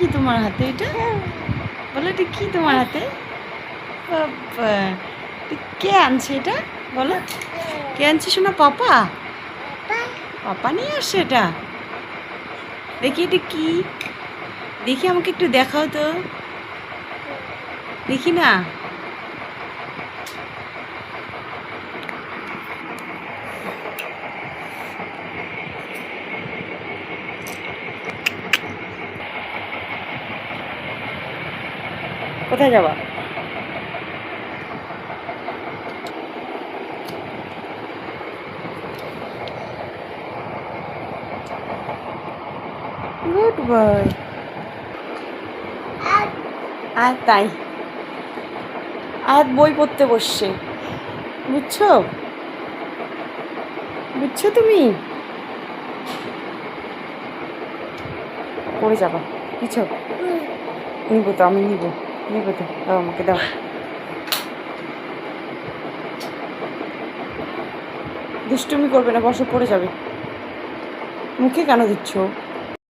কি তোমার হাতে এটা? বলো এটা কি তোমার হাতে? বাবা, কে আনছে এটা? বলো কে আনছে শোনা? পাপা? পাপা নিয়ে আসছে এটা? দেখি এটা কি, দেখি আমাকে একটু দেখাও তো, দেখি না। কোথায় যাবা? Good boy. আর তাই আর বই পড়তে বসছে, বুঝছো? বুঝছো তুমি? পড়ে যাবা কিছু? নিবো তো, আমি নিবো, নিবো তো, দাও আমাকে, দাও। দুষ্টুমি করবে না, বসো, পড়ে যাবে। মুখে কেন দিচ্ছ?